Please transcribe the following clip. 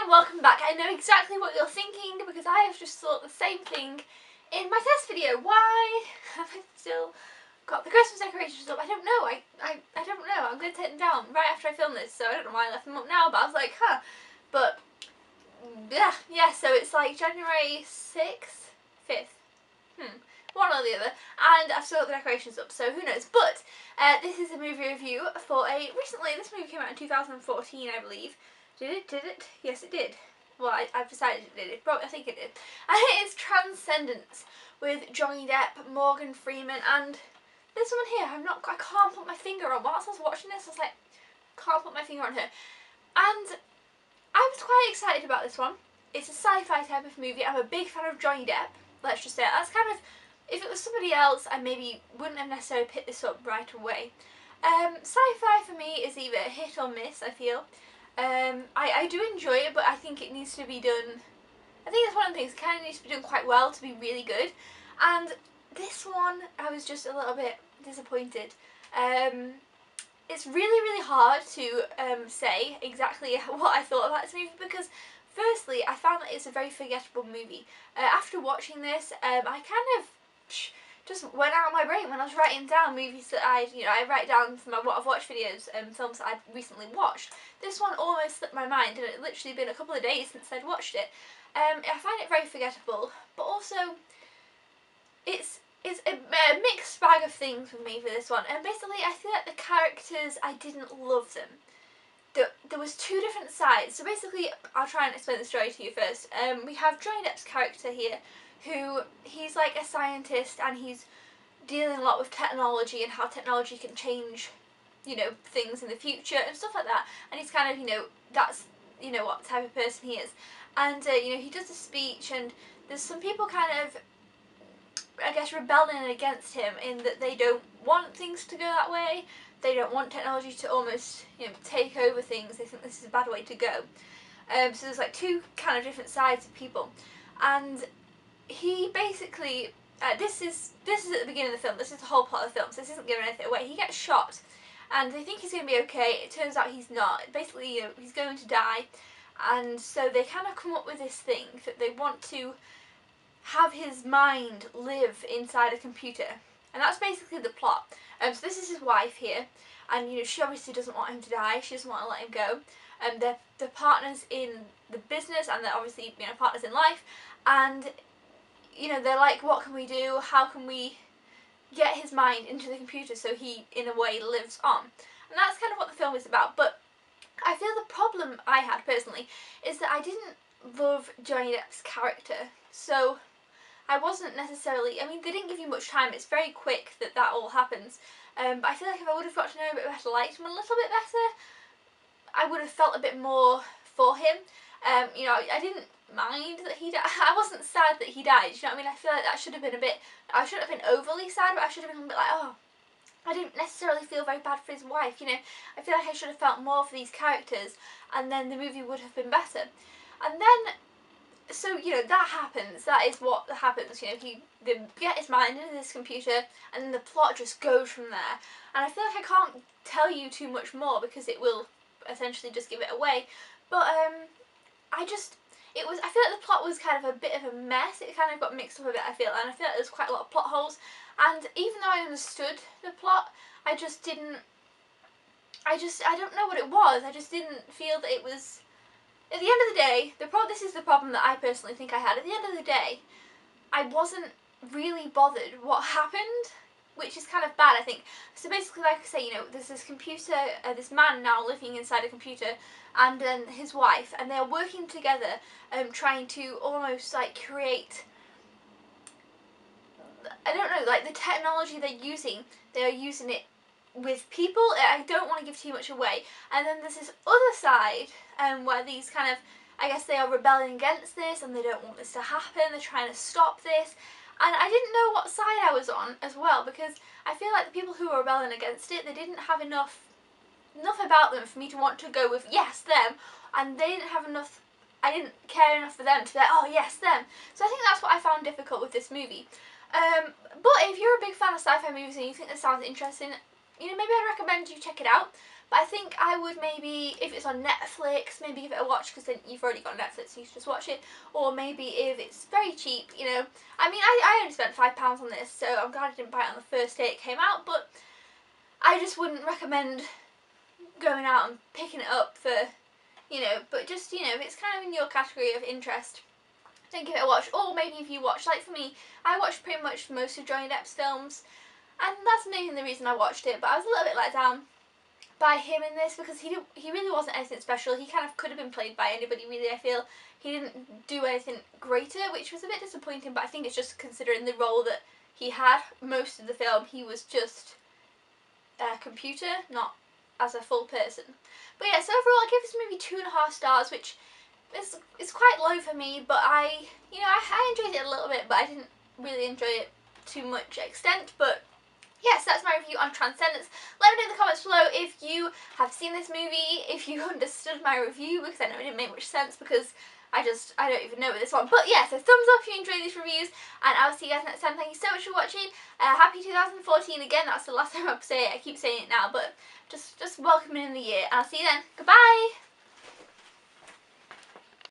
and welcome back. I know exactly what you're thinking because I have just thought the same thing in my test video. Why have I still got the Christmas decorations up? I don't know. I don't know. I'm going to take them down right after I film this, so I don't know why I left them up now, but I was like, huh. But yeah, so it's like January 6th, 5th. One or the other, and I've still got the decorations up, so who knows. But this is a movie review for this movie came out in 2014, I believe. Did it? Yes, it did. Well, I've decided it did. I think it did. And it is Transcendence with Johnny Depp, Morgan Freeman, and this one here. I can't put my finger on. Whilst I was watching this, I was like, can't put my finger on her. And I was quite excited about this one. It's a sci-fi type of movie. I'm a big fan of Johnny Depp. Let's just say that. That's kind of, if it was somebody else, I maybe wouldn't have necessarily picked this up right away. Sci-fi for me is either a hit or miss, I feel. I do enjoy it, but I think it needs to be done, I think that's one of the things, it kind of needs to be done quite well to be really good. And this one, I was just a little bit disappointed. It's really hard to say exactly what I thought about this movie because firstly, I found that it's a very forgettable movie. After watching this, I kind of just went out of my brain when I was writing down movies that I write down from what I've watched videos and films that I've recently watched. This one almost slipped my mind, and it literally been a couple of days since I'd watched it. I find it very forgettable, but also it's a mixed bag of things with me for this one. And basically, I feel like the characters, I didn't love them. There was two different sides. So basically, I'll try and explain the story to you first. We have Johnny Depp's character here, who he's like a scientist and he's dealing a lot with technology and how technology can change, things in the future and stuff like that. And he's kind of, that's, what type of person he is. And, he does a speech and there's some people kind of, I guess, rebelling against him in that they don't want things to go that way. They don't want technology to almost, take over things. They think this is a bad way to go. So there's like two kind of different sides of people. And he basically, this is at the beginning of the film. This is the whole plot of the film, so this isn't giving anything away. He gets shot, and they think he's going to be okay. It turns out he's not. Basically, he's going to die, and so they kind of come up with this thing that they want to have his mind live inside a computer, and that's basically the plot. So this is his wife here, and she obviously doesn't want him to die. She doesn't want to let him go. They're partners in the business, and they're obviously partners in life, and they're like, what can we do? How can we get his mind into the computer so he, in a way, lives on? And that's kind of what the film is about. But I feel the problem I had, personally, is that I didn't love Johnny Depp's character. So I wasn't necessarily, they didn't give you much time. It's very quick that all happens. But I feel like if I would have got to know him a bit better, liked him a little bit better, I would have felt a bit more for him. I didn't mind that he died. I wasn't sad that he died, you know what I mean? I feel like that should have been I shouldn't have been overly sad, but I should have been a bit like, oh, I didn't necessarily feel very bad for his wife, I feel like I should have felt more for these characters, and then the movie would have been better. And then, so, that happens, that is what happens, they get his mind into this computer, and then the plot just goes from there. And I feel like I can't tell you too much more, because it will essentially just give it away, but, I feel like the plot was kind of a bit of a mess. It kind of got mixed up a bit, I feel, and I feel like there's quite a lot of plot holes. And even though I understood the plot, I don't know what it was. I just didn't feel that it was, at the end of the day, this is the problem that I personally think I had. At the end of the day, I wasn't really bothered what happened, which is kind of bad, I think. So basically, like I say, there's this computer, this man now living inside a computer, and then his wife, and they're working together, trying to almost like create, I don't know, like the technology they're using it with people. I don't want to give too much away. And then there's this other side, where these kind of, I guess they are rebelling against this, and they don't want this to happen. They're trying to stop this. And I didn't know what side I was on as well, because I feel like the people who were rebelling against it, they didn't have enough about them for me to want to go with, yes, them, and they didn't have enough, I didn't care enough for them to be like, oh, yes, them. So I think that's what I found difficult with this movie. But if you're a big fan of sci-fi movies and you think this sounds interesting, maybe I'd recommend you check it out. But but I think I would maybe, if it's on Netflix, maybe give it a watch, because then you've already got Netflix, so you should just watch it. Or maybe if it's very cheap, you know. I mean, I only spent £5 on this, so I'm glad I didn't buy it on the first day it came out, but I just wouldn't recommend going out and picking it up for, you know, but just, you know, if it's kind of in your category of interest, then give it a watch. Or maybe if you watch, like for me, I watched pretty much most of Johnny Depp's films, and that's not even the reason I watched it, but I was a little bit let down by him in this, because he really wasn't anything special. He kind of could have been played by anybody, really. I feel he didn't do anything greater, which was a bit disappointing, but I think it's just considering the role that he had most of the film. He was just a computer, not as a full person. But yeah, so overall I give this movie 2.5 stars, which is quite low for me, but I enjoyed it a little bit, but I didn't really enjoy it to much extent. But yes, that's my review on Transcendence. Let me know in the comments below if you have seen this movie, if you understood my review, because I know it didn't make much sense, because I don't even know with this one. But yeah, so thumbs up if you enjoyed these reviews, and I'll see you guys next time. Thank you so much for watching. Happy 2014 again. That's the last time I'll say it. I keep saying it now, but just welcome in the year, and I'll see you then. Goodbye!